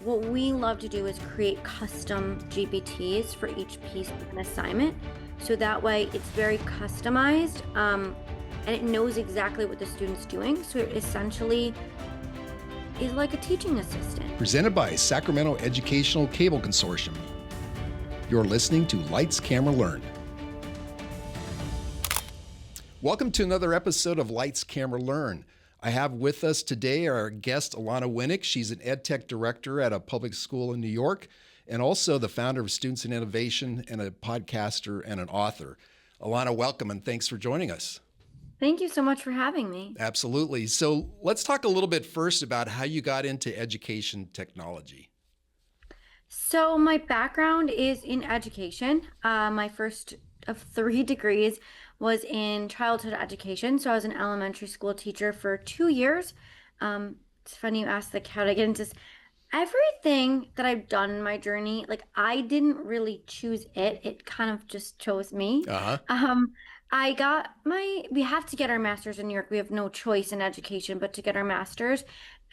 what we love to do is create custom GPTs for each piece of an assignment. So that way it's very customized, and it knows exactly what the student's doing. So it essentially is like a teaching assistant. Presented by Sacramento Educational Cable Consortium. You're listening to Lights, Camera, Learn. Welcome to another episode of Lights, Camera, Learn. I have with us today our guest, Alana Winnick. She's an ed tech director at a public school in New York, and also the founder of Students in Innovation and a podcaster and an author. Alana, welcome, and thanks for joining us. Thank you so much for having me. Absolutely. So let's talk a little bit first about how you got into education technology. So my background is in education. My first of 3 degrees was in childhood education. So I was an elementary school teacher for 2 years. It's funny you asked, like, how did I get into this? Everything that I've done in my journey, like, I didn't really choose it. It kind of just chose me. We have to get our master's in New York. We have no choice in education but to get our master's.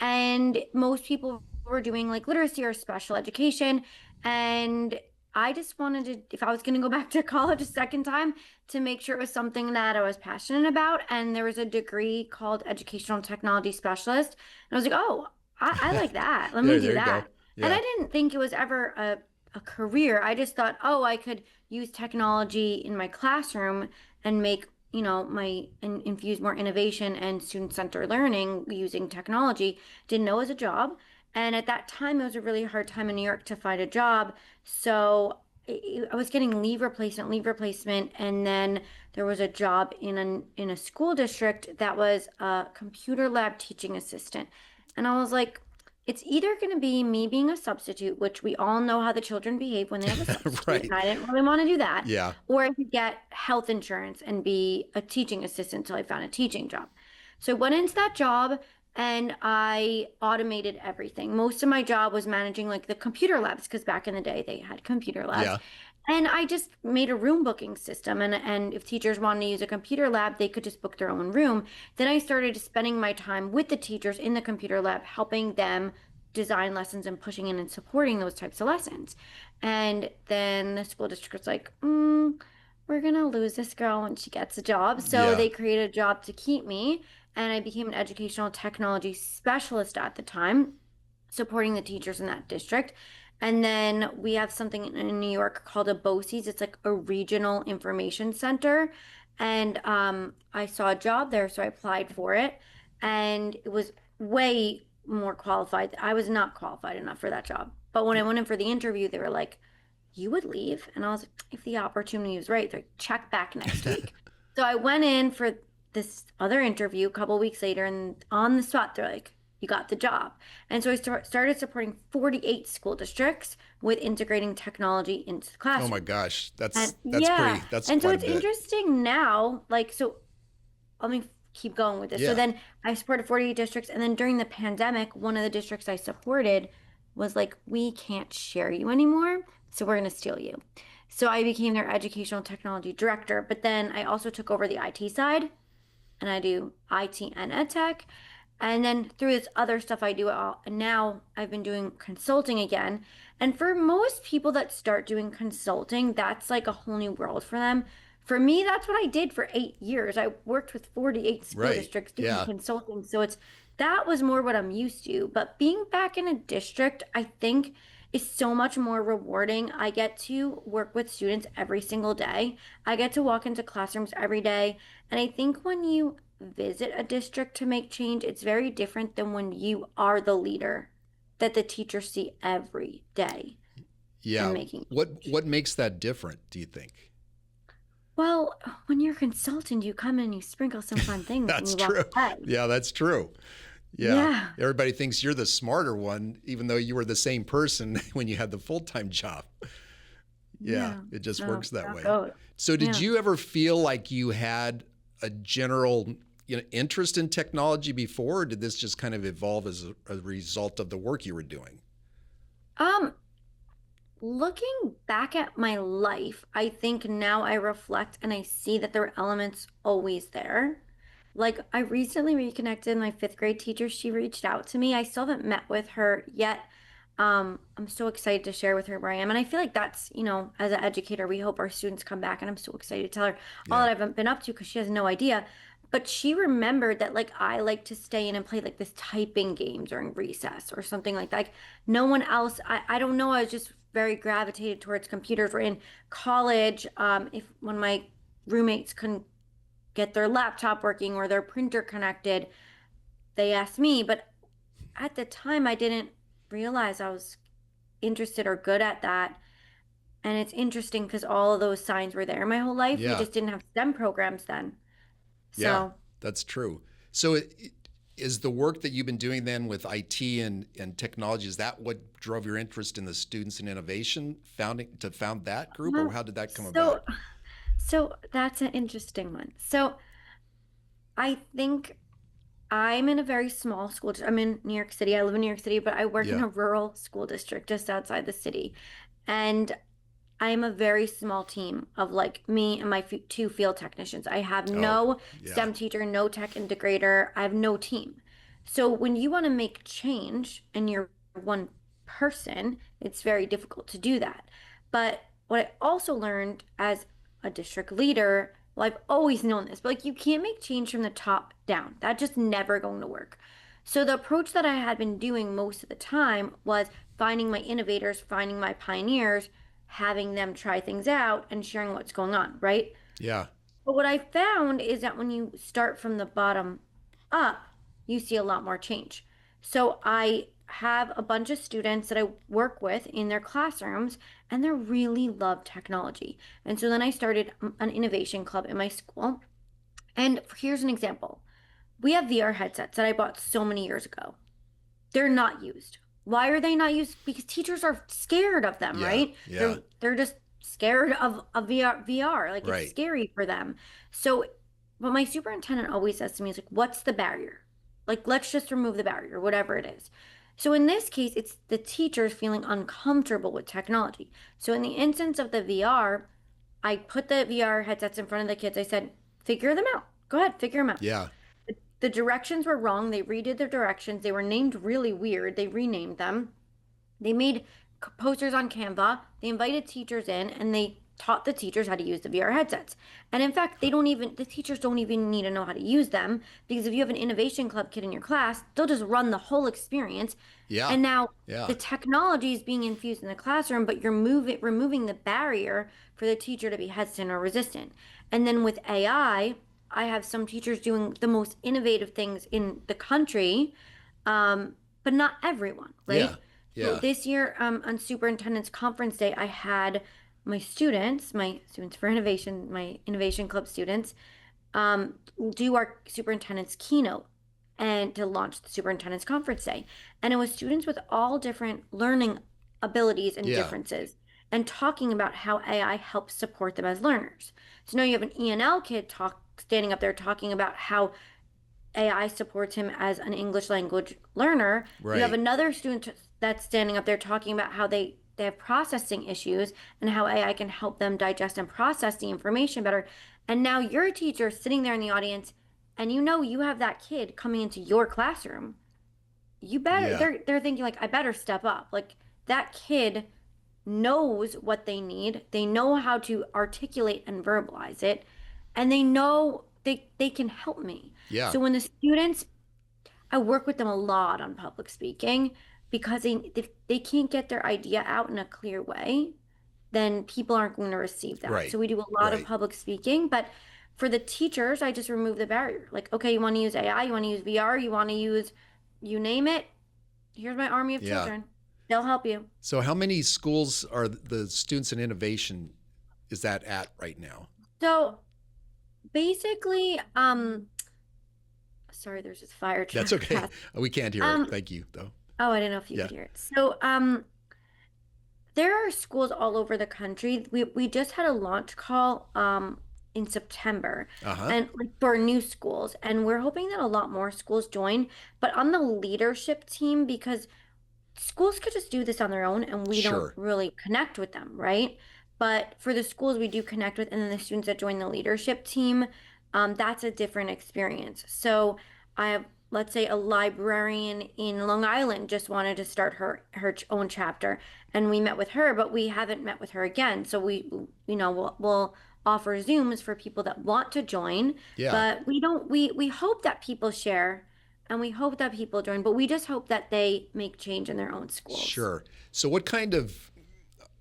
And most people were doing like literacy or special education. And I just wanted to, if I was going to go back to college a second time, to make sure it was something that I was passionate about. And there was a degree called Educational Technology Specialist. And I was like, oh, I like that. Let me do that. Yeah. And I didn't think it was ever a career. I just thought, oh, I could use technology in my classroom and make, and infuse more innovation and student-centered learning using technology. Didn't know it was a job. And at that time, it was a really hard time in New York to find a job. So I was getting leave replacement. And then there was a job in a school district that was a computer lab teaching assistant. And I was like, it's either going to be me being a substitute, which we all know how the children behave when they have a substitute. Right. And I didn't really want to do that. Yeah. Or I could get health insurance and be a teaching assistant until I found a teaching job. So I went into that job and I automated everything. Most of my job was managing like the computer labs, because back in the day they had computer labs. Yeah. And I just made a room booking system. And if teachers wanted to use a computer lab, they could just book their own room. Then I started spending my time with the teachers in the computer lab, helping them design lessons and pushing in and supporting those types of lessons. And then the school district was like, we're going to lose this girl when she gets a job. So they created a job to keep me. And I became an educational technology specialist at the time, supporting the teachers in that district. And then we have something in New York called a BOCES. It's like a regional information center. And I saw a job there, so I applied for it. And it was way more qualified. I was not qualified enough for that job. But when I went in for the interview, they were like, you would leave? And I was like, if the opportunity was right, they're like, check back next week. So I went in for this other interview a couple of weeks later, and on the spot, they're like, you got the job. And so I started supporting 48 school districts with integrating technology into the classroom. Oh my gosh, that's and so it's interesting now. Like, so let me keep going with this. Yeah. So then I supported 48 districts, and then during the pandemic, one of the districts I supported was like, we can't share you anymore, so we're going to steal you. So I became their educational technology director, but then I also took over the IT side, and I do IT and ed tech. And then through this other stuff I do it all. And now I've been doing consulting again. And for most people that start doing consulting, that's like a whole new world for them. For me, that's what I did for 8 years. I worked with 48 school districts doing consulting. So that was more what I'm used to. But being back in a district, I think, is so much more rewarding. I get to work with students every single day. I get to walk into classrooms every day. And I think when you visit a district to make change, it's very different than when you are the leader that the teachers see every day. Yeah. What makes that different, do you think? Well, when you're a consultant, you come in and you sprinkle some fun things. That's and you true. Walk away. Yeah, that's true. Yeah. Everybody thinks you're the smarter one, even though you were the same person when you had the full-time job. Yeah. It just works that way. So did you ever feel like you had a general interest in technology before, or did this just kind of evolve as a result of the work you were doing? Looking back at my life, I think now I reflect and I see that there were elements always there. Like, I recently reconnected my 5th grade teacher. She reached out to me. I still haven't met with her yet. I'm so excited to share with her where I am. And I feel like that's, as an educator, we hope our students come back. And I'm so excited to tell her all Yeah. that I've been up to because she has no idea. But she remembered that like I like to stay in and play like this typing game during recess or something like that. Like no one else, I don't know, I was just very gravitated towards computers. Or in college, if when my roommates couldn't get their laptop working or their printer connected, they asked me. But at the time, I didn't realize I was interested or good at that. And it's interesting because all of those signs were there my whole life. We Yeah. just didn't have STEM programs then. Yeah, So, that's true. So is the work that you've been doing then with IT and technology, is that what drove your interest in the Students in Innovation, found that group, or um, how did that come so, about? so that's an interesting one. So I think I'm in a very small school. I'm in New York City. I live in New York City, but I work in Yeah. a rural school district just outside the city. And I'm a very small team of like me and my two field technicians. I have Oh, no yeah. STEM teacher, no tech integrator. I have no team. So when you want to make change and you're one person, it's very difficult to do that. But what I also learned as a district leader, well, I've always known this, but like you can't make change from the top down. That's just never going to work. So the approach that I had been doing most of the time was finding my innovators, finding my pioneers, having them try things out and sharing what's going on, right? Yeah. But what I found is that when you start from the bottom up, you see a lot more change. So I have a bunch of students that I work with in their classrooms, and they really love technology. And so then I started an innovation club in my school. And here's an example. We have VR headsets that I bought so many years ago. They're not used. Why are they not used? Because teachers are scared of them, Yeah. right? Yeah. They're just scared of VR. Like it's Right. scary for them. So what my superintendent always says to me is like, what's the barrier? Like, let's just remove the barrier, whatever it is. So in this case, it's the teachers feeling uncomfortable with technology. So in the instance of the VR, I put the VR headsets in front of the kids. I said, figure them out. Go ahead, figure them out. Yeah. The directions were wrong. They redid their directions. They were named really weird. They renamed them. They made posters on Canva. They invited teachers in and they taught the teachers how to use the VR headsets. And in fact, the teachers don't even need to know how to use them because if you have an innovation club kid in your class, they'll just run the whole experience. Yeah. And now Yeah. the technology is being infused in the classroom, but you're removing the barrier for the teacher to be hesitant or resistant. And then with I have some teachers doing the most innovative things in the country, but not everyone, Yeah. right? So Yeah. this year, on Superintendent's Conference Day, I had my students for innovation, my Innovation Club students, do our superintendent's keynote and to launch the Superintendent's Conference Day. And it was students with all different learning abilities and Yeah. differences and talking about how AI helps support them as learners. So now you have an ENL kid standing up there talking about how AI supports him as an English language learner. You have Right. another student that's standing up there talking about how they have processing issues and how AI can help them digest and process the information better. And now you're a teacher sitting there in the audience and you have that kid coming into your classroom. You better Yeah. they're thinking like I better step up. Like that kid knows what they need. They know how to articulate and verbalize it, and they know they can help me. Yeah. So when the students, I work with them a lot on public speaking because if they can't get their idea out in a clear way, then people aren't going to receive that. Right. So we do a lot of Right. public speaking, but for the teachers, I just remove the barrier. Like, okay, you want to use AI, you want to use VR, you want to use, you name it. Here's my army of Yeah. children. They'll help you. So how many schools are the Students in Innovation is that at right now? So basically, sorry, there's this fire truck That's okay. past. We can't hear it. Um, Thank you, though. oh, I didn't know if you Yeah. could hear it. So, there are schools all over the country. We just had a launch call in September Uh-huh. and like for new schools, and we're hoping that a lot more schools join. But on the leadership team, because schools could just do this on their own and we don't Sure. really connect with them, right? But for the schools we do connect with, and then the students that join the leadership team, that's a different experience. So I have let's say a librarian in Long Island just wanted to start her own chapter, and we met with her, but we haven't met with her again. So we'll offer Zooms for people that want to join, Yeah. but we hope that people share and we hope that people join, but we just hope that they make change in their own schools. Sure. So what kind of,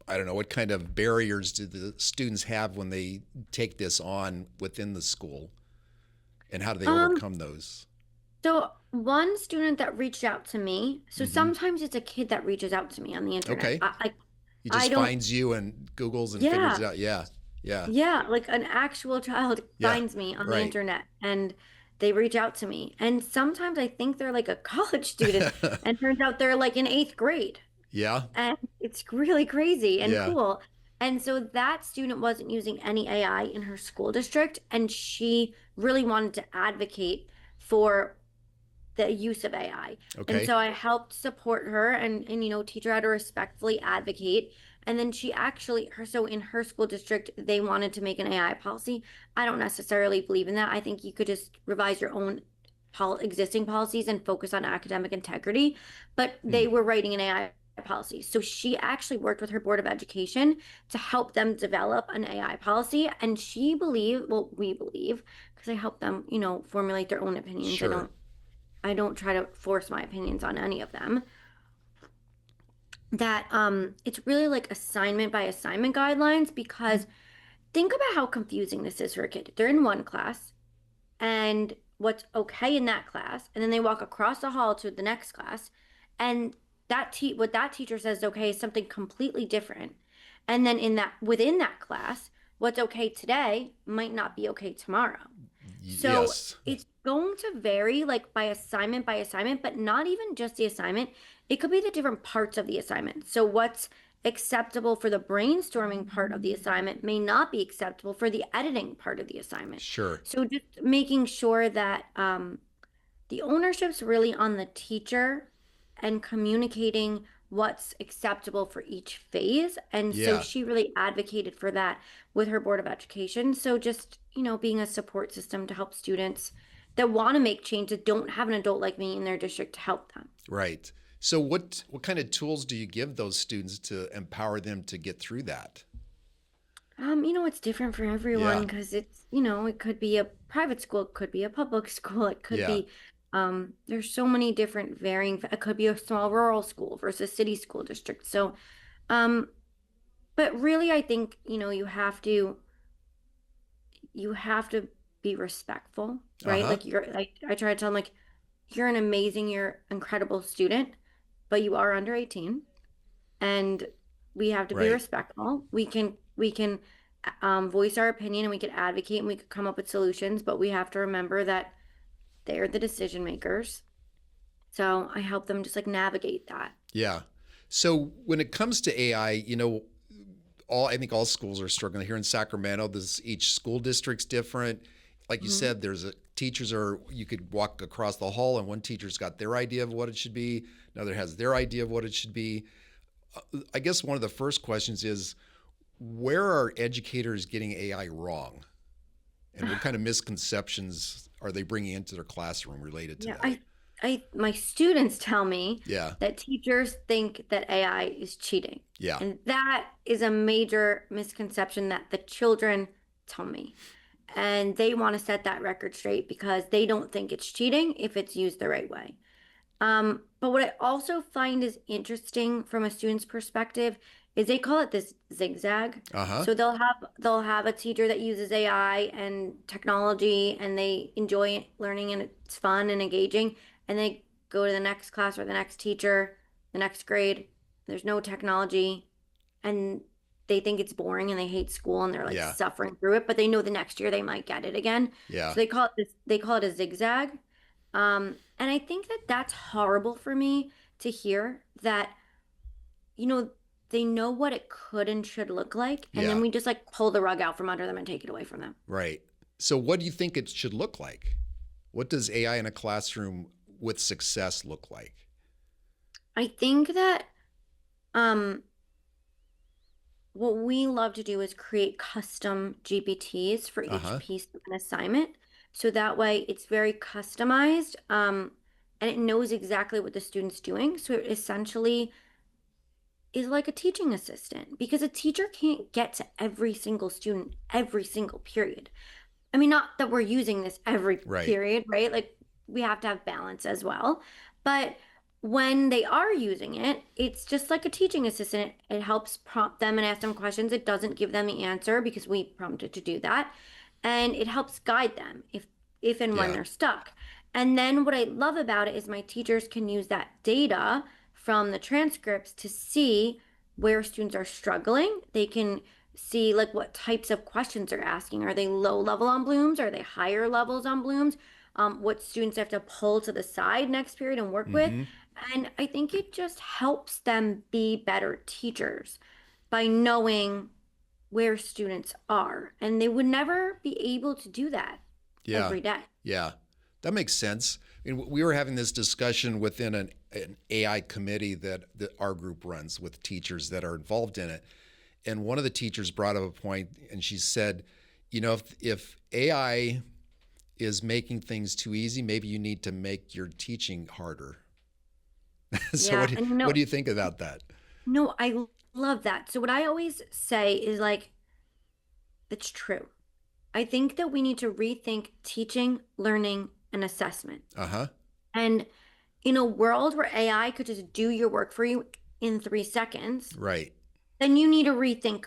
I don't know, what kind of barriers do the students have when they take this on within the school, and how do they Um, overcome those? so one student that reached out to me, so Mm-hmm. sometimes it's a kid that reaches out to me on the internet. Okay. He I just don't, finds you and Googles and figures it yeah. out. Yeah. Yeah. Yeah, like an actual child Yeah. finds me on the Right. internet and they reach out to me. And sometimes I think they're like a college student and turns out they're like in eighth grade. Yeah. And it's really crazy and Yeah. cool. And so that student wasn't using any AI in her school district, and she really wanted to advocate for the use of AI. And Okay. so I helped support her and teach her how to respectfully advocate. And then she actually so in her school district, they wanted to make an AI policy. I don't necessarily believe in that. I think you could just revise your own existing policies and focus on academic integrity. But Hmm. they were writing an AI policy. So she actually worked with her board of education to help them develop an AI policy. And we believe, because I help them, formulate their own opinions. Sure. I don't try to force my opinions on any of them. That it's really like assignment by assignment guidelines, because think about how confusing this is for a kid. They're in one class and what's okay in that class, and then they walk across the hall to the next class, and what that teacher says is okay is something completely different. And then within that class, what's okay today might not be okay tomorrow. So Yes. it's going to vary like by assignment, but not even just the assignment. It could be the different parts of the assignment. So what's acceptable for the brainstorming part of the assignment may not be acceptable for the editing part of the assignment. Sure. So just making sure that the ownership's really on the teacher and communicating what's acceptable for each phase. And so Yeah. she really advocated for that with her Board of Education. So just, being a support system to help students that want to make change that don't have an adult like me in their district to help them. Right. So what kind of tools do you give those students to empower them to get through that? It's different for everyone Yeah. because it could be a private school, it could be a public school, it could Yeah. be, there's so many different it could be a small rural school versus city school district. So, um, but really, I think, you have to be respectful, right? Uh-huh. Like I try to tell them like, you're incredible student, but you are under 18 and we have to be Right. respectful. We can voice our opinion and we can advocate and we could come up with solutions, but we have to remember that they're the decision makers. So I help them just like navigate that. Yeah. So when it comes to AI, I think all schools are struggling. Here in Sacramento, each school district's different. Like you Mhm. said, you could walk across the hall and one teacher's got their idea of what it should be, another has their idea of what it should be. I guess one of the first questions is, where are educators getting AI wrong? And what kind of misconceptions are they bringing into their classroom related to Yeah, that? my students tell me Yeah. that teachers think that AI is cheating. Yeah. And that is a major misconception that the children tell me. And they want to set that record straight because they don't think it's cheating if it's used the right way. But what I also find is interesting from a student's perspective is they call it this zigzag. Uh-huh. So they'll have a teacher that uses AI and technology and they enjoy learning and it's fun and engaging. And they go to the next class or the next teacher, the next grade. There's no technology and they think it's boring and they hate school and they're like Yeah. suffering through it, but they know the next year they might get it again. Yeah. So they call it a zigzag. And I think that that's horrible for me to hear that, you know, they know what it could and should look like, and Yeah. then we just like pull the rug out from under them and take it away from them. Right. So what do you think it should look like? What does AI in a classroom with success look like? I think that um what we love to do is create custom GPTs for each Uh-huh. piece of an assignment. So that way it's very customized. and it knows exactly what the student's doing. So it essentially is like a teaching assistant because a teacher can't get to every single student every single period. I mean, not that we're using this every Right. period, right? Like we have to have balance as well. But when they are using it, it's just like a teaching assistant. It helps prompt them and ask them questions. It doesn't give them the answer because we prompted to do that. And it helps guide them if and when Yeah. they're stuck. And then what I love about it is my teachers can use that data from the transcripts to see where students are struggling. They can see like what types of questions they're asking. Are they low level on Blooms? Are they higher levels on Blooms? What students have to pull to the side next period and work with. Mm-hmm. And I think it just helps them be better teachers by knowing where students are. And they would never be able to do that Yeah. every day. Yeah. That makes sense. I mean, we were having this discussion within an AI committee that our group runs with teachers that are involved in it. And one of the teachers brought up a point, and she said, if AI is making things too easy, maybe you need to make your teaching harder. So Yeah. And what do you think about that? no, I love that. So what I always say is like, it's true. I think that we need to rethink teaching, learning, and assessment. Uh-huh. And in a world where AI could just do your work for you in 3 seconds, Right. then you need to rethink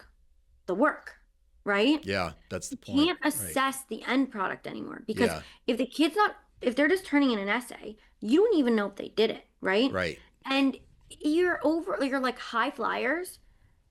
the work, right? Yeah, that's the You point. can't assess the end product anymore because Yeah. if they're just turning in an essay, you don't even know if they did it, right? Right. And you're like high flyers,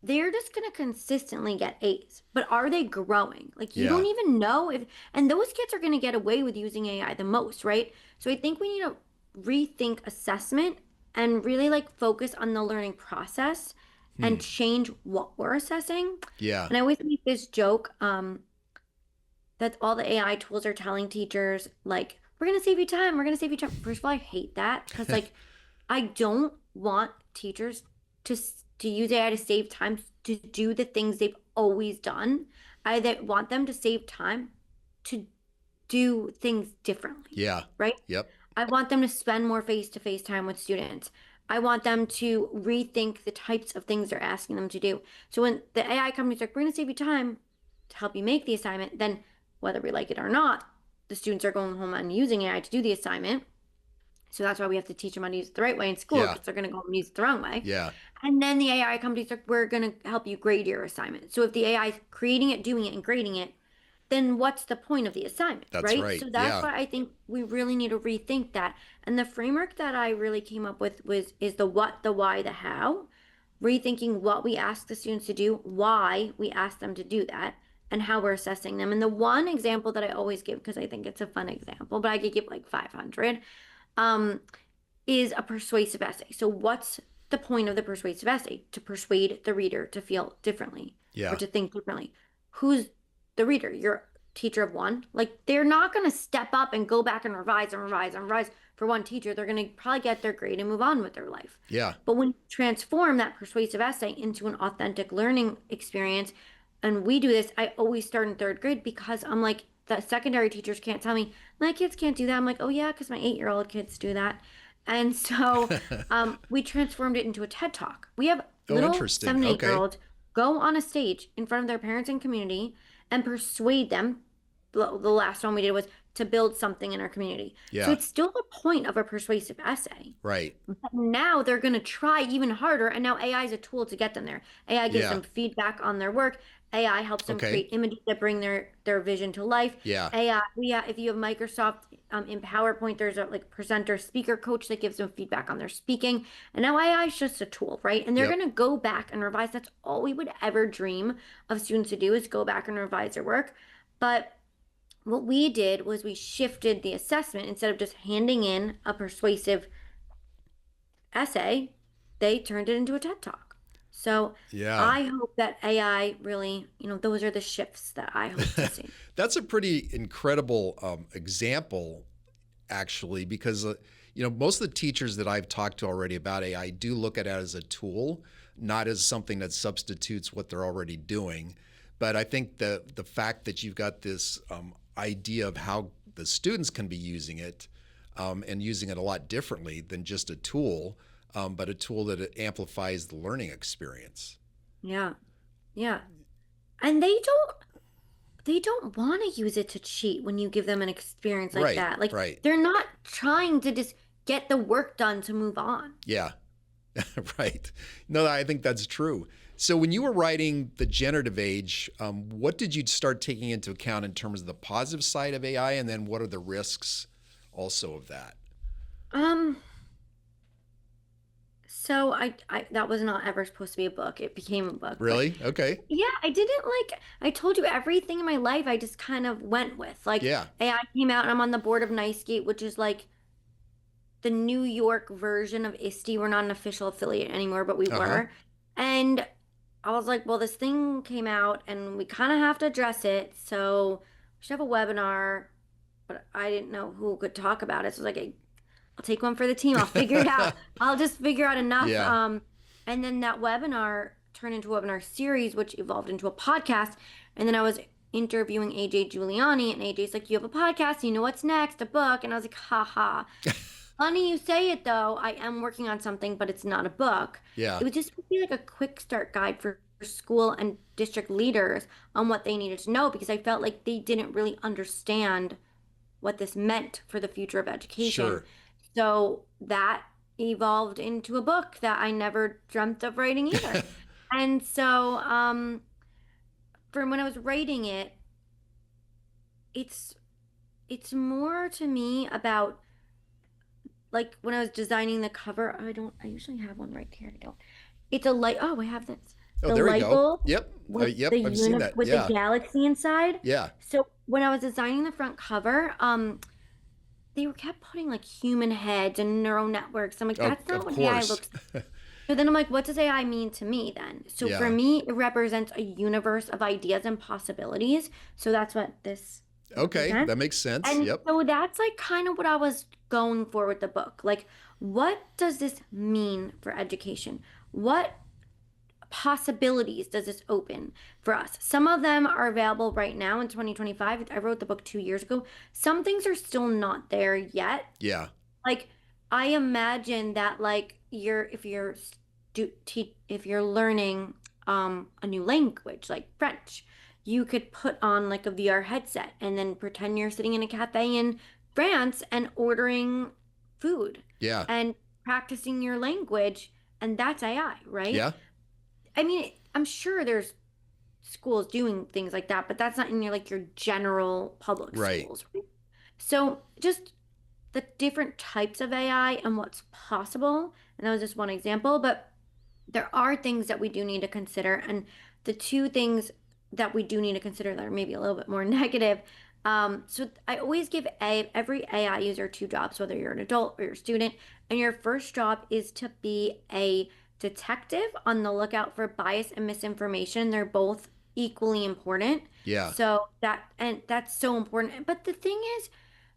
they're just going to consistently get A's. But are they growing? Like you Yeah. don't even know if, and those kids are going to get away with using AI the most, right? So I think we need to rethink assessment and really like focus on the learning process and change what we're assessing. Yeah. And I always make this joke that all the AI tools are telling teachers, like, we're going to save you time. We're going to save you time. First of all, I hate that because like I don't want teachers to use AI to save time to do the things they've always done. I that want them to save time to do things differently. Yeah. Right? Yep. I want them to spend more face-to-face time with students. I want them to rethink the types of things they're asking them to do. So when the AI companies are like, we're going to save you time to help you make the assignment, then whether we like it or not, the students are going home and using AI to do the assignment. So that's why we have to teach them how to use it the right way in school because they're going to go home and use it the wrong way. Yeah. And then the AI companies are, we're going to help you grade your assignment. So if the AI is creating it, doing it, and grading it, then what's the point of the assignment, That's right? right. So that's why I think we really need to rethink that. And the framework that I really came up with is the what, the why, the how. Rethinking what we ask the students to do, why we ask them to do that, and how we're assessing them. And the one example that I always give, because I think it's a fun example, but I could give like 500, is a persuasive essay. So what's the point of the persuasive essay? To persuade the reader to feel differently or to think differently. Who's the reader? You're a teacher of one. Like they're not going to step up and go back and revise and revise and revise for one teacher. They're going to probably get their grade and move on with their life. Yeah. But when you transform that persuasive essay into an authentic learning experience, and we do this, I always start in third grade because I'm like, the secondary teachers can't tell me, my kids can't do that. I'm like, oh yeah, because my 8-year-old kids do that. And so we transformed it into a TED Talk. We have little 7, 8-year-olds go on a stage in front of their parents and community and persuade them. The last one we did was to build something in our community. Yeah. So it's still the point of a persuasive essay. Right. But now they're going to try even harder. And now AI is a tool to get them there. AI gives them feedback on their work. AI helps them create images that bring their vision to life. Yeah. AI, if you have Microsoft in PowerPoint, there's a like presenter speaker coach that gives them feedback on their speaking. And now AI is just a tool, right? And they're going to go back and revise. That's all we would ever dream of students to do is go back and revise their work. But what we did was we shifted the assessment. Instead of just handing in a persuasive essay, they turned it into a TED Talk. So I hope that AI really, those are the shifts that I hope to see. That's a pretty incredible example, actually, because, most of the teachers that I've talked to already about AI do look at it as a tool, not as something that substitutes what they're already doing. But I think the fact that you've got this idea of how the students can be using it, and using it a lot differently than just a tool, but a tool that amplifies the learning experience. Yeah. Yeah. And they don't want to use it to cheat when you give them an experience like Right, that. Like right. they're not trying to just get the work done to move on. Yeah, right. No, I think that's true. So when you were writing The Generative Age, what did you start taking into account in terms of the positive side of AI, and then what are the risks also of that? Um, so I that was not ever supposed to be a book. It became a book, but Really? Okay. yeah, I didn't like, I told you everything in my life I just kind of went with. Like Yeah. AI came out and I'm on the board of NICEGate, which is like the New York version of ISTE. We're not an official affiliate anymore, but we Uh-huh. were. And I was like, well, this thing came out and we kind of have to address it. So we should have a webinar, but I didn't know who could talk about it. So I was like, I'll take one for the team. I'll figure it out. I'll just figure out enough. Yeah. And then that webinar turned into a webinar series, which evolved into a podcast. And then I was interviewing AJ Giuliani, and AJ's like, "You have a podcast. You know what's next? A book." And I was like, "Ha ha." Funny you say it though. I am working on something, but it's not a book. Yeah. It would just be like a quick start guide for school and district leaders on what they needed to know, because I felt like they didn't really understand what this meant for the future of education. Sure. So that evolved into a book that I never dreamt of writing either. And so from when I was writing it, it's it's more to me about, like when I was designing the cover, I usually have one right here. I don't. It's a light. Oh, I have this. Oh, The there we light go. bulb Yep. with Yep. I've seen that. with Yeah. the galaxy inside. Yeah. So when I was designing the front cover, they were kept putting like human heads and neural networks. I'm like, Oh, that's not of what AI course. looks. So then I'm like, what does AI mean to me then? So for Yeah. me, it represents a universe of ideas and possibilities. So that's what this Okay. represents. That makes sense. And Yep. so that's like kind of what I was going for with the book. Like, what does this mean for education? What possibilities does this open for us? Some of them are available right now in 2025. I wrote the book 2 years ago. Some things are still not there yet. Yeah. Like, I imagine that like if you're learning a new language like French, you could put on like a VR headset and then pretend you're sitting in a cafe in France and ordering food Yeah. and practicing your language, and that's AI, right? Yeah. I mean, I'm sure there's schools doing things like that, but that's not in your general public Right. schools, right? So just the different types of AI and what's possible. And that was just one example, but there are things that we do need to consider. And the two things that we do need to consider that are maybe a little bit more negative. So I always give every AI user two jobs, whether you're an adult or you're a student. And your first job is to be a detective on the lookout for bias and misinformation. They're both equally important. Yeah. So that's so important. But the thing is,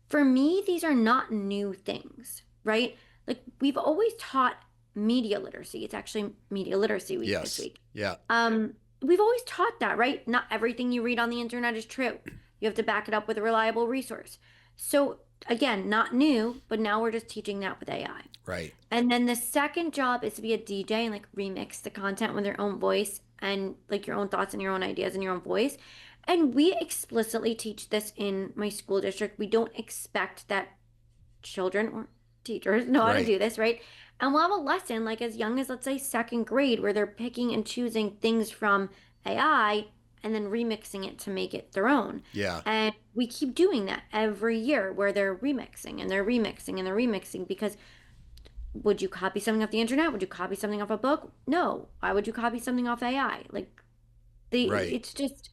for me, these are not new things, right? Like we've always taught media literacy. It's actually media literacy week this Yes. week. Yeah. We've always taught that, right? Not everything you read on the internet is true. You have to back it up with a reliable resource. So again, not new, but now we're just teaching that with AI. Right. And then the second job is to be a DJ and like remix the content with your own voice and like your own thoughts and your own ideas and your own voice. And we explicitly teach this in my school district. We don't expect that children or teachers know how to Right. do this, right? And we'll have a lesson like as young as, let's say, second grade, where they're picking and choosing things from AI and then remixing it to make it their own. Yeah. And we keep doing that every year, where they're remixing and they're remixing and they're remixing, because would you copy something off the internet? Would you copy something off a book? No. Why would you copy something off AI? Like Right. it's just,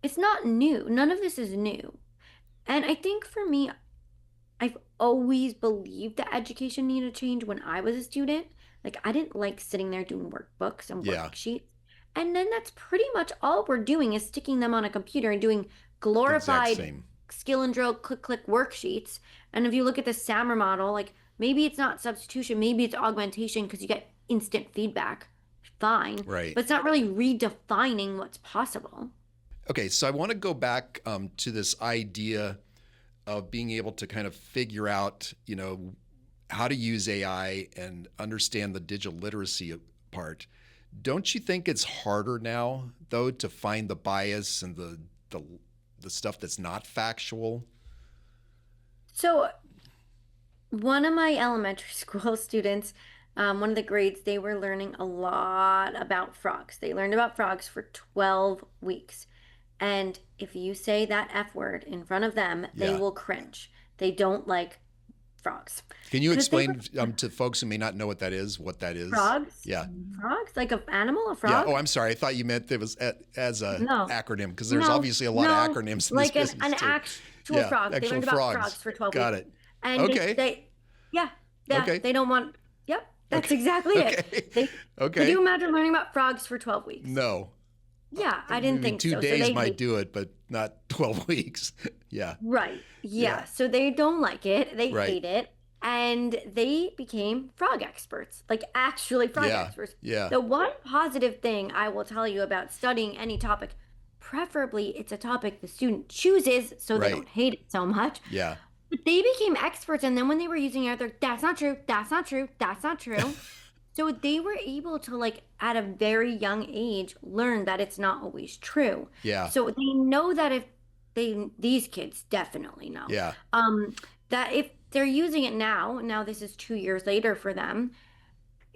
it's not new. None of this is new. And I think for me, I've always believed that education needed to change when I was a student. Like I didn't like sitting there doing workbooks and Yeah. worksheets. And then that's pretty much all we're doing is sticking them on a computer and doing Exact glorified same. skill and drill click worksheets. And if you look at the SAMR model, like maybe it's not substitution, maybe it's augmentation because you get instant feedback. Fine. Right. But it's not really redefining what's possible. Okay. So I want to go back to this idea of being able to kind of figure out, how to use AI and understand the digital literacy part. Don't you think it's harder now, though, to find the bias and the stuff that's not factual? So one of my elementary school students, one of the grades, they were learning a lot about frogs. They learned about frogs for 12 weeks. And if you say that F word in front of them, they Yeah. will cringe. They don't like frogs. Can you Because they explain to folks who may not know what that is, frogs, Yeah. frogs, like an animal, a Yeah. frog? Oh, I'm sorry. I thought you meant it was as a No, acronym, because there's no, obviously a lot of no, acronyms in this like business an too. actual Yeah. frog. They Actual learned about frogs. frogs for 12 Got weeks. it. And Okay. yeah, yeah, Okay. they don't want, yep, that's Okay. exactly it. Okay. Could you Okay. imagine learning about frogs for 12 weeks? No. Yeah, I didn't Maybe think two so. So days they might hate, do it, but not 12 weeks. Yeah. right. Yeah. Yeah. So they don't like it. They Right. hate it. And they became frog experts, like actually frog Yeah. experts. Yeah. The one positive thing I will tell you about studying any topic, preferably it's a topic the student chooses so they Right. don't hate it so much. Yeah. But they became experts. And then when they were using it, they're, that's not true. That's not true. That's not true. So they were able to, like, at a very young age, learn that it's not always true. Yeah. So they know that if these kids definitely know, Yeah. that if they're using it now this is 2 years later for them,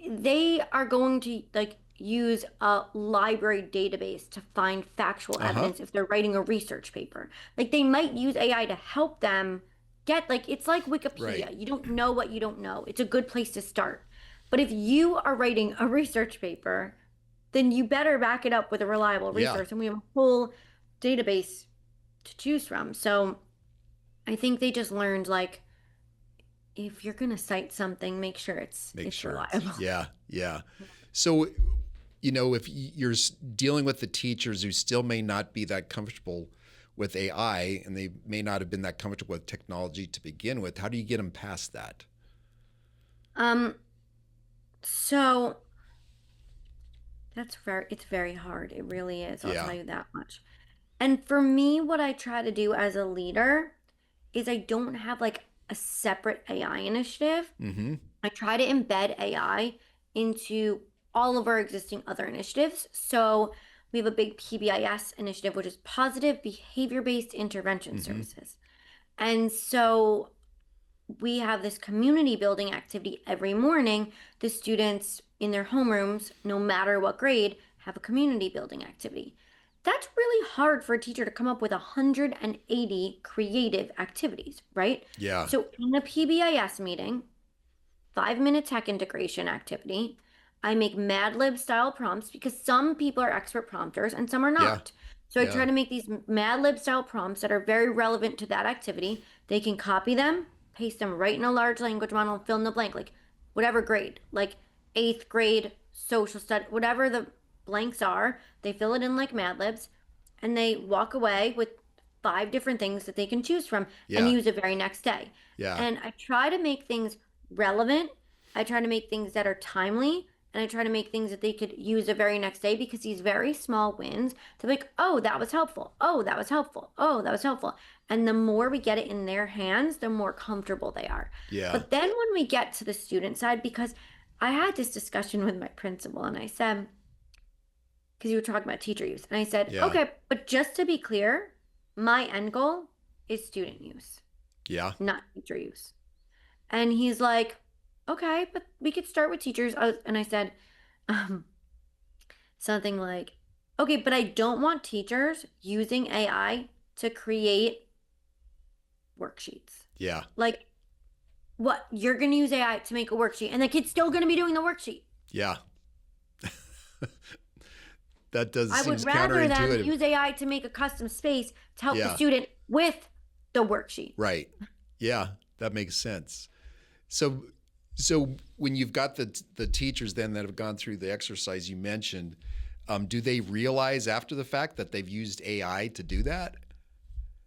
they are going to like use a library database to find factual evidence if they're writing a research paper. Like they might use AI to help them get, like, it's like Wikipedia. Right. You don't know what you don't know. It's a good place to start. But if you are writing a research paper, then you better back it up with a reliable Yeah. resource. And we have a whole database to choose from. So I think they just learned, like, if you're going to cite something, make sure it's reliable. Yeah. Yeah. So, if you're dealing with the teachers who still may not be that comfortable with AI and they may not have been that comfortable with technology to begin with, how do you get them past that? So it's very hard. It really is. I'll tell you that much. And for me, what I try to do as a leader is I don't have like a separate AI initiative. Mm-hmm. I try to embed AI into all of our existing other initiatives. So we have a big PBIS initiative, which is positive behavior-based intervention services. And so we have this community building activity every morning. The students in their homerooms, no matter what grade, have a community building activity. That's really hard for a teacher to come up with 180 creative activities, right? Yeah. So in a PBIS meeting, 5-minute tech integration activity, I make Mad Lib style prompts because some people are expert prompters and some are not. So I try to make these Mad Lib style prompts that are very relevant to that activity. They can copy them, paste them right in a large language model, and fill in the blank, like whatever grade, like 8th grade, social study, whatever the blanks are, they fill it in like Mad Libs, and they walk away with 5 different things that they can choose from and use the very next day. Yeah. And I try to make things relevant. I try to make things that are timely, and I try to make things that they could use the very next day, because these very small wins, they're like, oh, that was helpful. Oh, that was helpful. Oh, that was helpful. And the more we get it in their hands, the more comfortable they are. Yeah. But then when we get to the student side, because I had this discussion with my principal, and I said, because you were talking about teacher use, and I said, okay, but just to be clear, my end goal is student use. Yeah. Not teacher use. And he's like, okay, but we could start with teachers. And I said something like, okay, but I don't want teachers using AI to create worksheets. Yeah. Like, what? You're going to use AI to make a worksheet, and the kid's still going to be doing the worksheet. Yeah. That does I would seems rather counterintuitive. them use AI to make a custom space to help the Yeah. student with the worksheet. Right. Yeah, that makes sense. So when you've got the teachers then that have gone through the exercise you mentioned, do they realize after the fact that they've used AI to do that?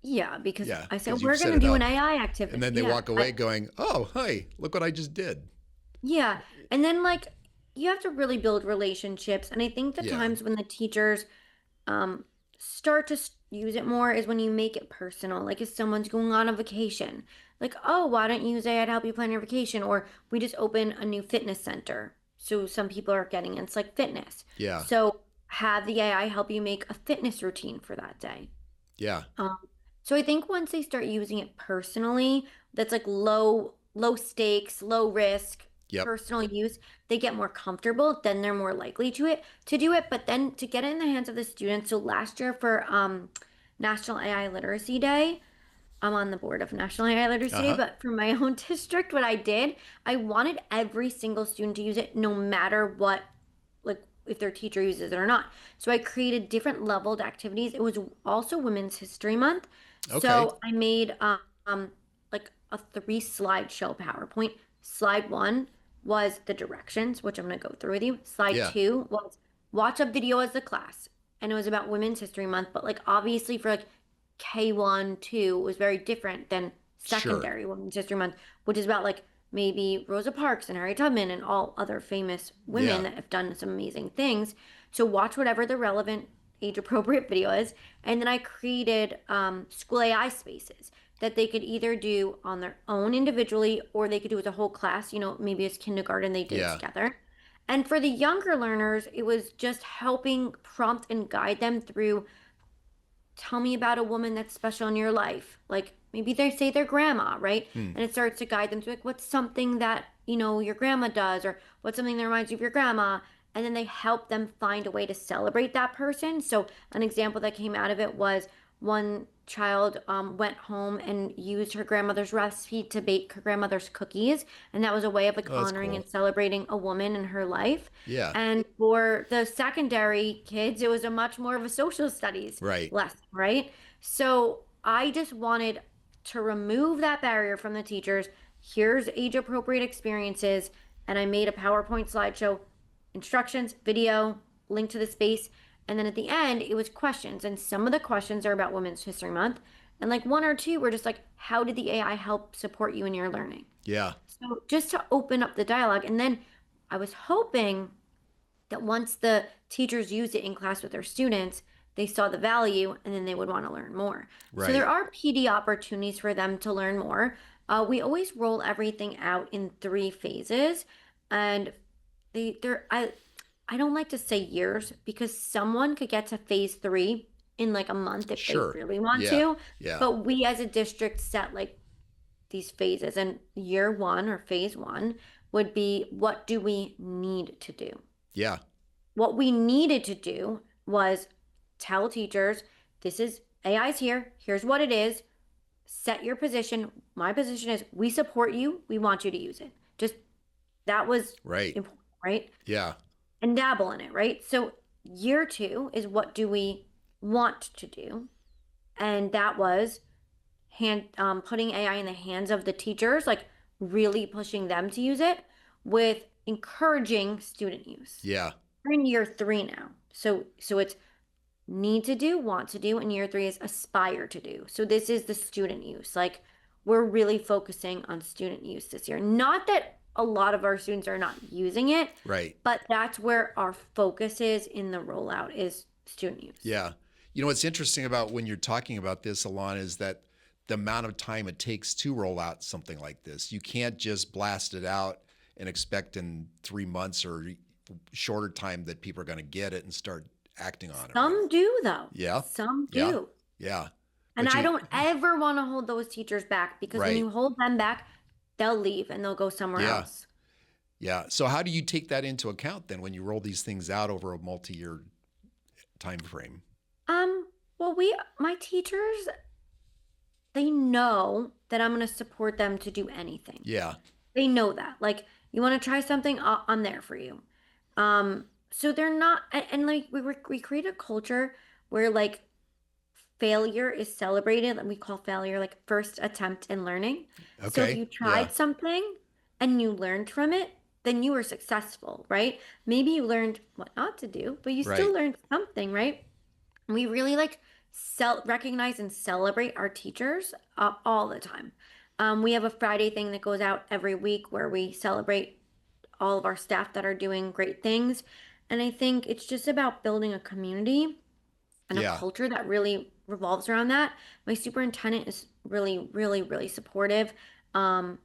Yeah, because I said, 'cause we're you've set going to it do an up. AI activity. And then they walk away going, oh, hey, look what I just did. Yeah. And then, like, you have to really build relationships. And I think the Yeah. times when the teachers start to use it more is when you make it personal. Like if someone's going on a vacation, like, oh, why don't you use AI to help you plan your vacation? Or we just open a new fitness center. So some people are getting into like fitness. Yeah. So have the AI help you make a fitness routine for that day. Yeah. Um, so I think once they start using it personally, that's like low stakes, low risk, Yep. personal use, they get more comfortable, then they're more likely to do it. But then to get it in the hands of the students. So last year for National AI Literacy Day, I'm on the board of National AI Literacy Day, Uh-huh. but for my own district, what I did, I wanted every single student to use it no matter what, like if their teacher uses it or not. So I created different leveled activities. It was also Women's History Month. Okay. So I made like a 3 slideshow PowerPoint. Slide one was the directions, which I'm going to go through with you. Slide Yeah. two was watch a video as a class. And it was about Women's History Month, but like obviously for like K1, 2 was very different than Sure. secondary Women's History Month, which is about like maybe Rosa Parks and Harriet Tubman and all other famous women Yeah. that have done some amazing things. So watch whatever the relevant age appropriate video is. And then I created school AI spaces that they could either do on their own individually or they could do as a whole class. Maybe it's kindergarten, they did it Yeah. together. And for the younger learners, it was just helping prompt and guide them through tell me about a woman that's special in your life. Like maybe they say their grandma, right? Hmm. And it starts to guide them to like, what's something that, your grandma does, or what's something that reminds you of your grandma. And then they help them find a way to celebrate that person. So an example that came out of it was one child went home and used her grandmother's recipe to bake her grandmother's cookies. And that was a way of like Oh, that's honoring cool. and celebrating a woman in her life. Yeah. And for the secondary kids, it was a much more of a social studies Right. lesson, right? So I just wanted to remove that barrier from the teachers. Here's age appropriate experiences. And I made a PowerPoint slideshow, instructions, video, link to the space. And then at the end, it was questions. And some of the questions are about Women's History Month. And like one or two were just like, how did the AI help support you in your learning? Yeah. So just to open up the dialogue. And then I was hoping that once the teachers used it in class with their students, they saw the value and then they would want to learn more. So Right. there are PD opportunities for them to learn more. We always roll everything out in 3 phases, and I don't like to say years because someone could get to phase 3 in like a month if they Sure. really want Yeah. to. Yeah. But we as a district set like these phases, and year one or phase one would be what do we need to do? Yeah. What we needed to do was tell teachers, this is AI's here. Here's what it is. Set your position. My position is we support you. We want you to use it. Just that was Right. important, right? Yeah. And dabble in it, right? So year two is what do we want to do? And that was putting AI in the hands of the teachers, like really pushing them to use it with encouraging student use. Yeah. We're in year 3 now. So it's need to do, want to do, and year 3 is aspire to do. So this is the student use. Like we're really focusing on student use this year. Not that a lot of our students are not using it, Right. but that's where our focus is in the rollout is student use. Yeah. You know, what's interesting about when you're talking about this, Alana, is that the amount of time it takes to roll out something like this. You can't just blast it out and expect in 3 months or shorter time that people are going to get it and start acting on it. Some Right? do though. Yeah. Some Yeah. do. Yeah. And But I you, don't ever want to hold those teachers back because when right. you hold them back, they'll leave and they'll go somewhere Yeah. else. Yeah. So how do you take that into account then when you roll these things out over a multi-year time frame? Well, my teachers, they know that I'm going to support them to do anything. Yeah. They know that. Like, you want to try something, I'm there for you. So they're not, and like we create a culture where like failure is celebrated, and we call failure like first attempt in learning. So if Okay. you Yeah. tried something and you learned from it, then you were successful, right? Maybe you learned what not to do, but you still Right. learned something, right? We really like recognize and celebrate our teachers all the time. We have a Friday thing that goes out every week where we celebrate all of our staff that are doing great things. And I think it's just about building a community and a culture that really revolves around that. My superintendent is really, really, really supportive. Um,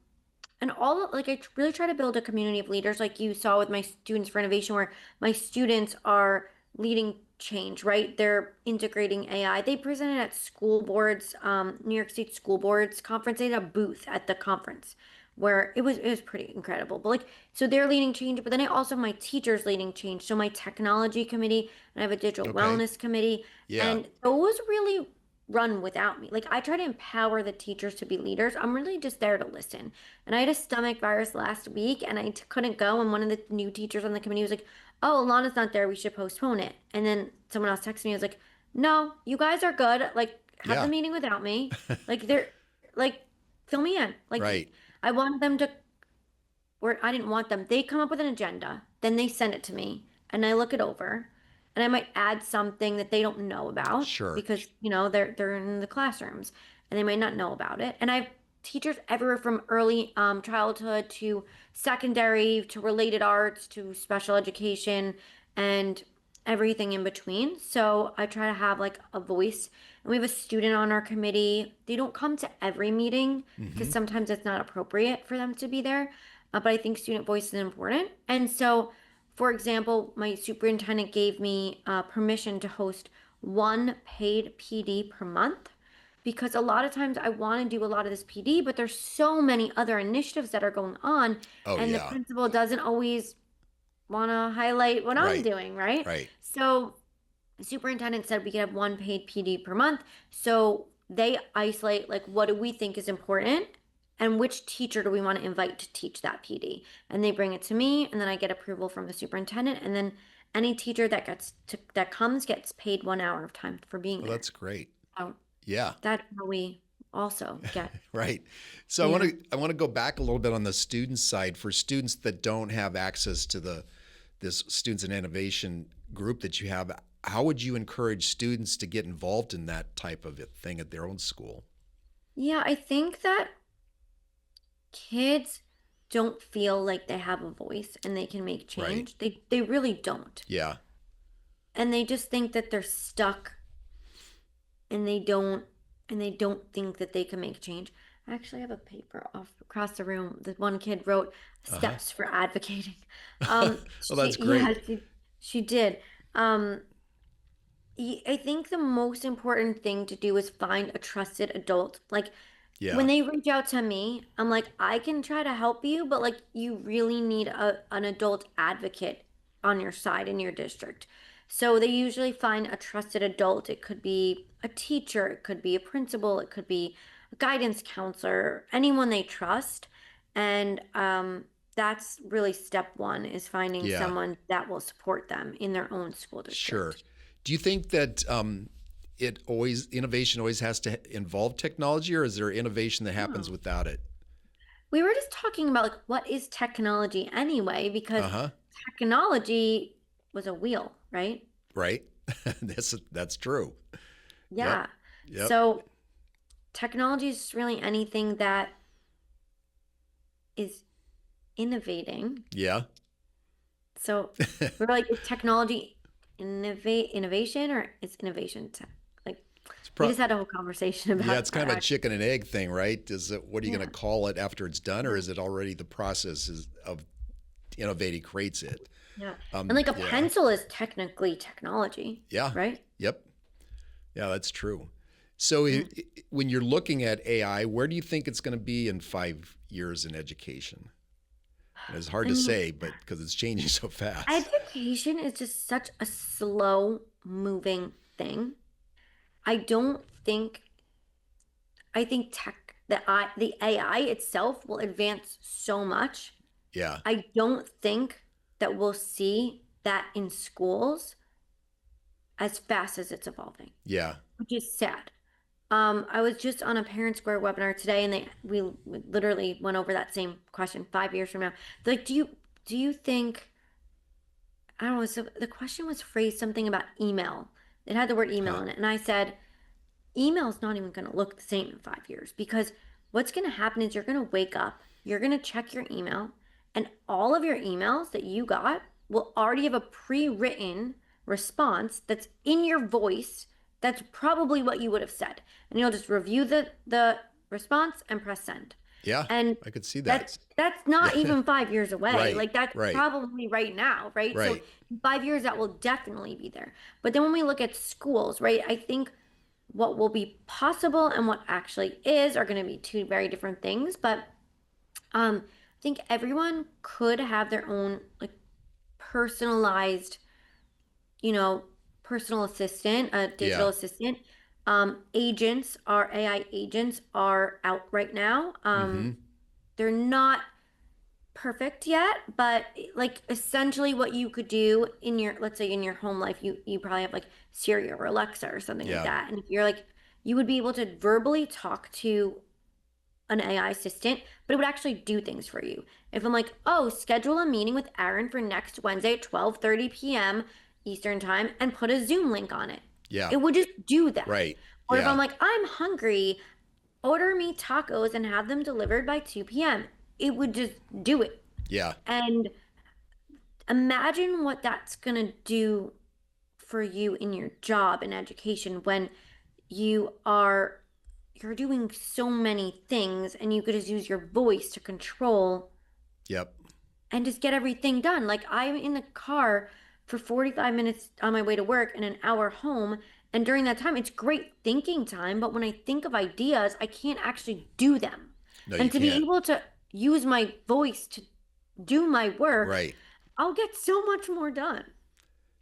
and all like I really try to build a community of leaders, like you saw with my students for innovation, where my students are leading change, right? They're integrating AI. They presented at school boards, New York State school boards conference. They had a booth at the conference where it was pretty incredible. But like, so they're leading change, but then I also have my teachers leading change. So my technology committee, and I have a digital Okay. wellness committee, Yeah. and those really run without me. Like I try to empower the teachers to be leaders. I'm really just there to listen. And I had a stomach virus last week and I couldn't go. And one of the new teachers on the committee was like, "Oh, Alana's not there. We should postpone it." And then someone else texted me. I was like, "No, you guys are good. Like, have the Yeah. meeting without me. Like, they're like, fill me in. Like, Right. I want them to, or I didn't want them. They come up with an agenda, then they send it to me, and I look it over, and I might add something that they don't know about Sure. because they're in the classrooms and they might not know about it. And I have teachers everywhere from early childhood to secondary to related arts to special education and everything in between. So I try to have like a voice. And we have a student on our committee. They don't come to every meeting because Mm-hmm. sometimes it's not appropriate for them to be there. But I think student voice is important. And so, for example, my superintendent gave me permission to host one paid PD per month because a lot of times I want to do a lot of this PD, but there's so many other initiatives that are going on, Oh, and the yeah. principal doesn't always want to highlight what I'm Right. doing, right? Right. So the superintendent said we could have one paid PD per month. So they isolate like what do we think is important and which teacher do we want to invite to teach that PD. And they bring it to me and then I get approval from the superintendent and then any teacher that comes gets paid 1 hour of time for being Well, there. that's great. So Yeah. that's how we also get. Right. So Yeah. I want to go back a little bit on the student side for students that don't have access to this students in innovation group that you have. How would you encourage students to get involved in that type of thing at their own school? Yeah, I think that kids don't feel like they have a voice and they can make Right. change. They really don't. Yeah. And they just think that they're stuck and they don't think that they can make change. I actually have a paper off across the room. The one kid wrote Uh-huh. steps for advocating. Well, that's Yeah, great. she did. Um, I think the most important thing to do is find a trusted adult. Like when Yeah. they reach out to me, I'm like, I can try to help you, but like you really need an adult advocate on your side in your district. So they usually find a trusted adult. It could be a teacher, it could be a principal, it could be a guidance counselor, anyone they trust. And that's really step one is finding Yeah. someone that will support them in their own school Sure. district. Do you think that innovation always has to involve technology, or is there innovation that happens Oh. without it? We were just talking about like what is technology anyway, because Uh-huh. technology was a wheel, right? Right. That's true. Yep. Yeah. Yep. So technology is really anything that is innovating. Yeah. So we're like, is technology innovation or is innovation tech? Like It's we pro- just had a whole conversation yeah, about it's kind that of a actually. chicken and egg thing, right? Is it what are you going Yeah. to call it after it's done, or is it already the process of innovating creates it? Yeah. And like a Yeah. pencil is technically technology, Yeah. right? Yep. Yeah, that's true. So Yeah. when you're looking at AI, where do you think it's going to be in 5 years in education? And it's hard I to mean, say, but because it's changing so fast. education is just such a slow moving thing. I don't think I think the AI itself will advance so much. Yeah. I don't think that we'll see that in schools as fast as it's evolving, Yeah. which is sad. I was just on a Parent Square webinar today, and we literally went over that same question 5 years from now. They're like, do you think I don't know. So the question was phrased something about email. It had the word email Huh. in it. And I said, email's not even going to look the same in 5 years because what's going to happen is you're going to wake up, you're going to check your email, and all of your emails that you got will already have a pre written response that's in your voice. That's probably what you would have said. And you'll just review the response and press send. Yeah, And I could see that. that's not Yeah. even 5 years away. Right, Like that's right, probably right now, right? So right. in 5 years, that will definitely be there. But then when we look at schools, right, I think what will be possible and what actually is are going to be two very different things. But I think everyone could have their own like personalized, you know, personal assistant, a digital Yeah. assistant. Agents are AI agents are out right now. Mm-hmm. They're not perfect yet, but like essentially what you could do in your, let's say in your home life, you probably have like Siri or Alexa or something like Yeah. that. And if you're like, you would be able to verbally talk to an AI assistant, but it would actually do things for you. If I'm like, oh, schedule a meeting with Aaron for next Wednesday at 12:30 p.m. Eastern time and put a Zoom link on it. Yeah. It would just do that. Right. Or if I'm Yeah. like, I'm hungry, order me tacos and have them delivered by 2 p.m. It would just do it. Yeah. And imagine what that's going to do for you in your job and education when you're doing so many things and you could just use your voice to control Yep. and just get everything done. Like I'm in the car for 45 minutes on my way to work and an hour home. And during that time, it's great thinking time. But when I think of ideas, I can't actually do them. No, you And to be can't. able to use my voice to do my work, Right. I'll get so much more done.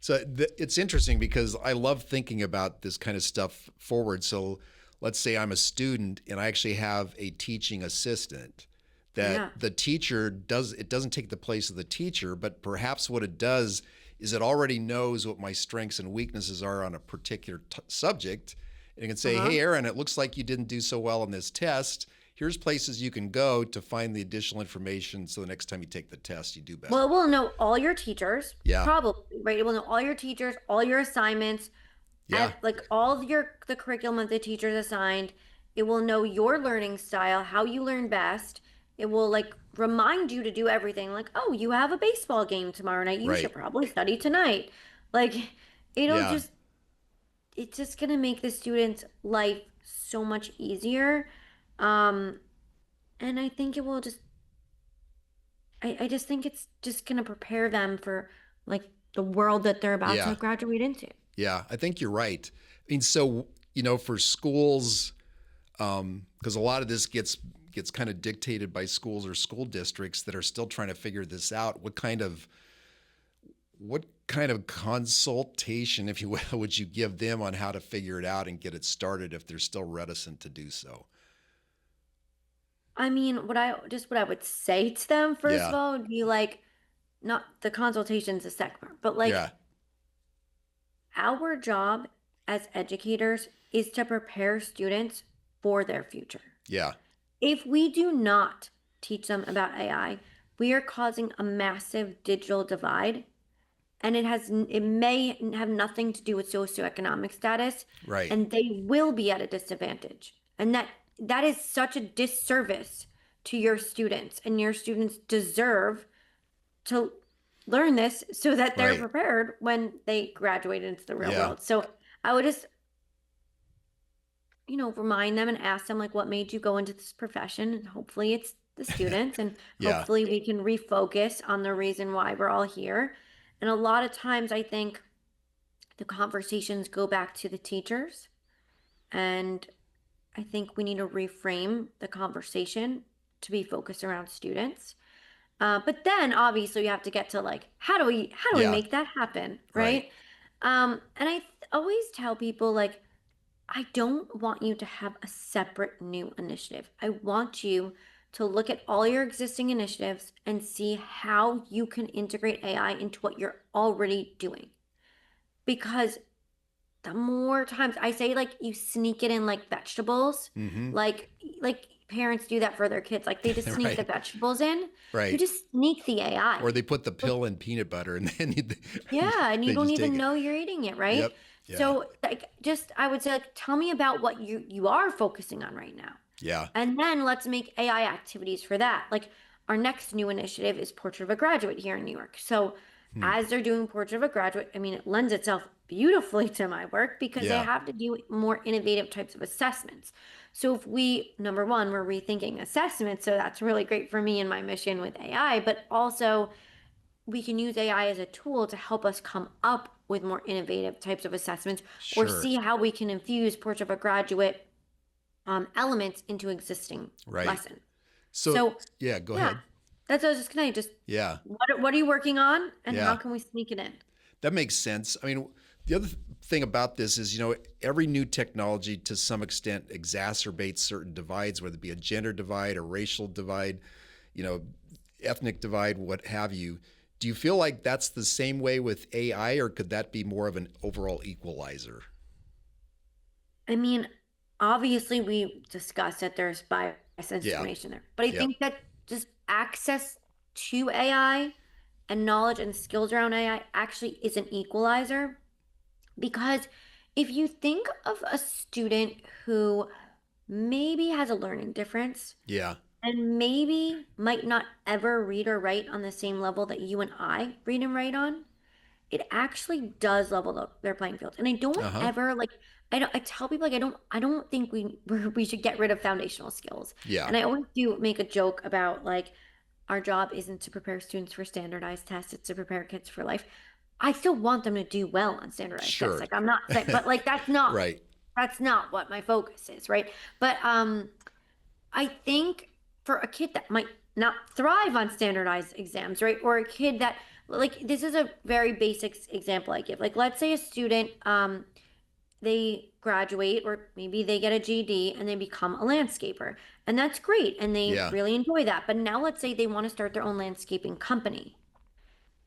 So it's interesting because I love thinking about this kind of stuff forward. So let's say I'm a student and I actually have a teaching assistant that Yeah. the teacher does, it doesn't take the place of the teacher, but perhaps what it does is it already knows what my strengths and weaknesses are on a particular subject. And it can say, Uh-huh. hey, Aaron, it looks like you didn't do so well on this test. Here's places you can go to find the additional information so the next time you take the test, you do better. Well, it will know all your teachers, Yeah. probably, right? It will know all your teachers, all your assignments, Yeah. like all of the curriculum that the teachers assigned. It will know your learning style, how you learn best. It will like remind you to do everything. Like, oh, you have a baseball game tomorrow night. You should Right. probably study tonight. Like, it'll Yeah. just it's just gonna make the student's life so much easier. Um, and I think it will just I just think it's just gonna prepare them for like the world that they're about to Yeah. graduate into. Yeah, I think you're right. I mean, so for schools, because a lot of this gets kind of dictated by schools or school districts that are still trying to figure this out. What kind of consultation, if you will, would you give them on how to figure it out and get it started if they're still reticent to do so? I mean, what I would say to them first of Yeah, all would be like, not the consultation's a second part, but like yeah, our job as educators is to prepare students for their future. yeah, If we do not teach them about AI, we are causing a massive digital divide, and it may have nothing to do with socioeconomic status, right, and they will be at a disadvantage. And that is such a disservice to your students, and your students deserve to learn this so that they're right, prepared when they graduate into the real yeah, world. So I would just, remind them and ask them like, what made you go into this profession? And hopefully it's the students, and yeah, hopefully we can refocus on the reason why we're all here. And a lot of times I think the conversations go back to the teachers, and I think we need to reframe the conversation to be focused around students. But then obviously we have to get to like, how do we yeah, make that happen, right, right? And always tell people like, I don't want you to have a separate new initiative. I want you to look at all your existing initiatives and see how you can integrate AI into what you're already doing. Because the more times I say like you sneak it in like vegetables, mm-hmm, like parents do that for their kids. Like they just sneak the right, vegetables in. You right. just sneak the AI. Or they put the pill in peanut butter and then Yeah, and you they don't just take even it. know you're eating it, right? Yep. Yeah. So like just I would say like tell me about what you are focusing on right now. Yeah. And then let's make AI activities for that. Like our next new initiative is Portrait of a Graduate here in New York. So Hmm. as they're doing Portrait of a Graduate, I mean, it lends itself beautifully to my work because they Yeah. have to do more innovative types of assessments. So if we, number one, we're rethinking assessments, so that's really great for me and my mission with AI, but also we can use AI as a tool to help us come up with more innovative types of assessments or Sure. see how we can infuse Portrait of a Graduate elements into existing Right. lessons. So, So, yeah, go yeah, ahead. that's what I was just gonna just Yeah. what are you working on and how Yeah. can we sneak it in? That makes sense. I mean, the other thing about this is, every new technology to some extent exacerbates certain divides, whether it be a gender divide, a racial divide, you know, ethnic divide, what have you. Do you feel like that's the same way with AI, or could that be more of an overall equalizer? I mean, obviously we discussed that there's bias and Yeah. discrimination there, but I Yep. think that just access to AI and knowledge and skills around AI actually is an equalizer because if you think of a student who maybe has a learning difference Yeah. and maybe might not ever read or write on the same level that you and I read and write on, it actually does level up their playing field. And I don't Uh huh. ever like I tell people like I don't think we should get rid of foundational skills. Yeah. And I always do make a joke about like our job isn't to prepare students for standardized tests, it's to prepare kids for life. I still want them to do well on standardized tests. Sure. Like I'm not saying, but like Right. that's not what my focus is, right? But I think for a kid that might not thrive on standardized exams, right? Or a kid that, like, this is a very basic example I give. Like, let's say a student, they graduate or maybe they get a GED and they become a landscaper. And that's great. And they Yeah. really enjoy that. But now let's say they want to start their own landscaping company,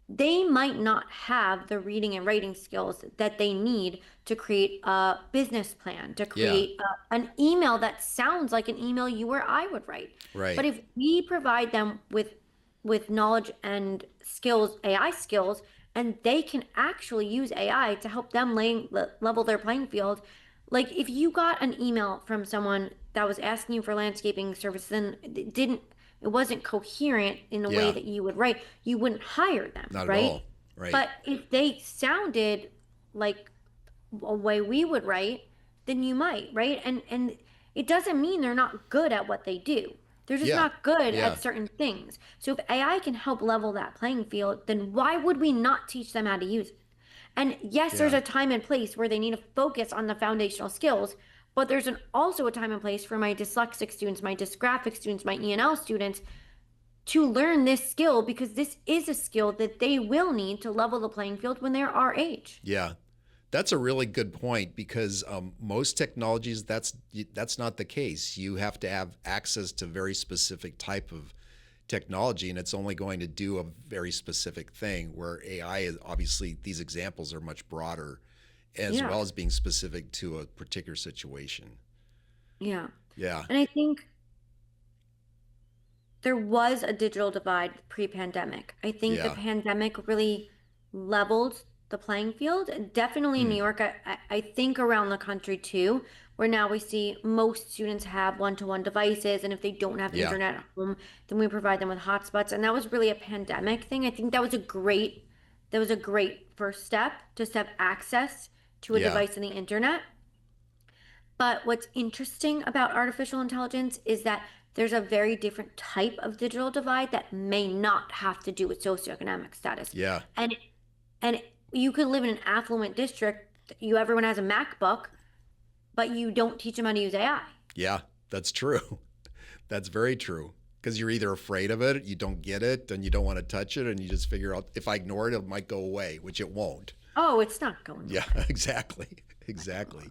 they might not have the reading and writing skills that they need to create a business plan, to Yeah. create an email that sounds like an email you or I would write. But Right. if we provide them with knowledge and skills, AI skills, and they can actually use AI to help them level their playing field. Like if you got an email from someone that was asking you for landscaping services and it wasn't coherent in a way Yeah. that you would write, you wouldn't hire them, Not at right? all. Right. But if they sounded like a way we would write, then you might, right? And it doesn't mean they're not good at what they do. They're just Yeah. not good Yeah. at certain things. So if AI can help level that playing field, then why would we not teach them how to use it? And yes, there's Yeah. a time and place where they need to focus on the foundational skills, but there's also a time and place for my dyslexic students, my dysgraphic students, my ENL students to learn this skill because this is a skill that they will need to level the playing field when they're our age. Yeah. That's a really good point because most technologies, that's not the case. You have to have access to very specific type of technology, and it's only going to do a very specific thing. Where AI is obviously these examples are much broader, as Yeah. well as being specific to a particular situation. Yeah. Yeah. And I think there was a digital divide pre-pandemic. I think the Yeah. pandemic really leveled the playing field. Definitely in New Hmm. York, I think around the country too, where now we see most students have one-to-one devices, and if they don't have Yeah. internet at home, then we provide them with hotspots. And that was really a pandemic thing. I think that was a great first step, just to have access to a Yeah. device and the internet. But what's interesting about artificial intelligence is that there's a very different type of digital divide that may not have to do with socioeconomic status. Yeah. And and you could live in an affluent district, everyone has a MacBook, but you don't teach them how to use AI. Yeah. That's true. That's very true. Because you're either afraid of it, you don't get it, and you don't want to touch it, and you just figure out if I ignore it, it might go away, which it won't. Oh, it's not going Yeah, away. exactly. Exactly.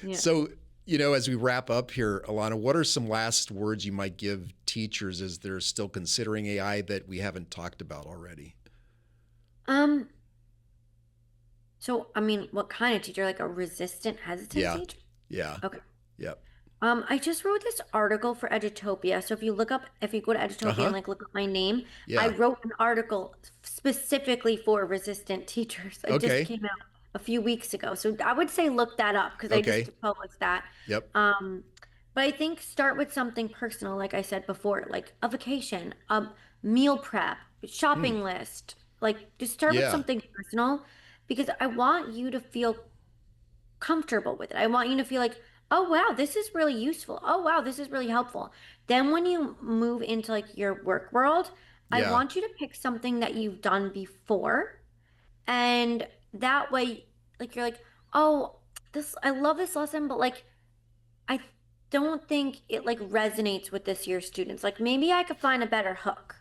Yeah. So, as we wrap up here, Alana, what are some last words you might give teachers as they're still considering AI that we haven't talked about already? Um, so I mean, what kind of teacher? Like a resistant, hesitant Yeah. teacher? Yeah. Okay. Yep. I just wrote this article for Edutopia. So if you go to Edutopia and Uh-huh. like look up my name, I Yeah. wrote an article specifically for resistant teachers. It just Okay. came out a few weeks ago. So I would say look that up because I just Okay. published that. Yep. Um, but I think start with something personal, like I said before, like a vacation, meal prep, Hmm. shopping list, Like, just start with something personal because I want you to feel comfortable with it. I want you to feel like, oh, wow, this is really useful. Oh, wow, this is really helpful. Then when you move into like your work world, I Yeah. want you to pick something that you've done before. And that way, like, you're like, oh, I love this lesson, but like, I don't think it like resonates with this year's students. Like, maybe I could find a better hook.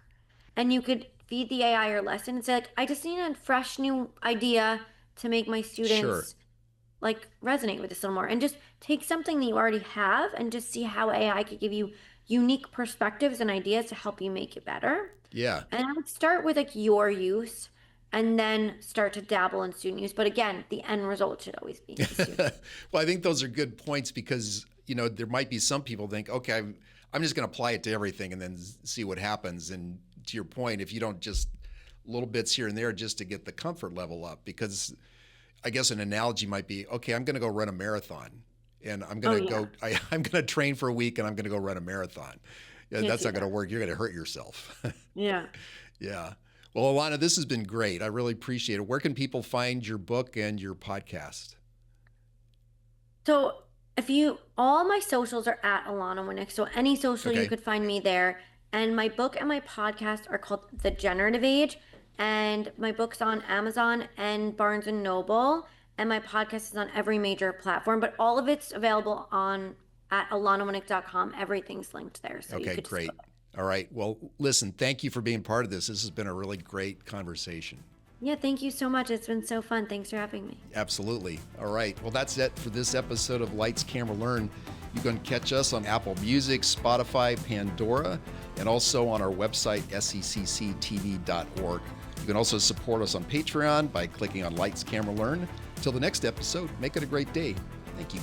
And you could feed the AI your lesson and say, like, I just need a fresh new idea to make my Sure. students like resonate with this a little more. And just take something that you already have and just see how AI could give you unique perspectives and ideas to help you make it better. Yeah. And I would start with like your use and then start to dabble in student use. But again, the end result should always be the student. Well, I think those are good points because, there might be some people think, okay, I'm just going to apply it to everything and then see what happens. And to your point, if you don't just little bits here and there just to get the comfort level up, because I guess an analogy might be, okay, I'm going to go run a marathon and I'm going to I'm going to train for a week and I'm going to go run a marathon. Yeah, that's not going to work. You're going to hurt yourself. Yeah. Yeah. Well, Alana, this has been great. I really appreciate it. Where can people find your book and your podcast? So all my socials are at Alana Winnick. So any social, you could find me there. And my book and my podcast are called The Generative Age. And my book's on Amazon and Barnes and Noble. And my podcast is on every major platform. But all of it's available at alanawinnick.com. Everything's linked there. So okay, you could great. All right. Well, listen, thank you for being part of this. This has been a really great conversation. Yeah, thank you so much. It's been so fun. Thanks for having me. Absolutely. All right. Well, that's it for this episode of Lights, Camera, Learn. You can catch us on Apple Music, Spotify, Pandora, and also on our website, secctv.org. You can also support us on Patreon by clicking on Lights, Camera, Learn. Until the next episode, make it a great day. Thank you.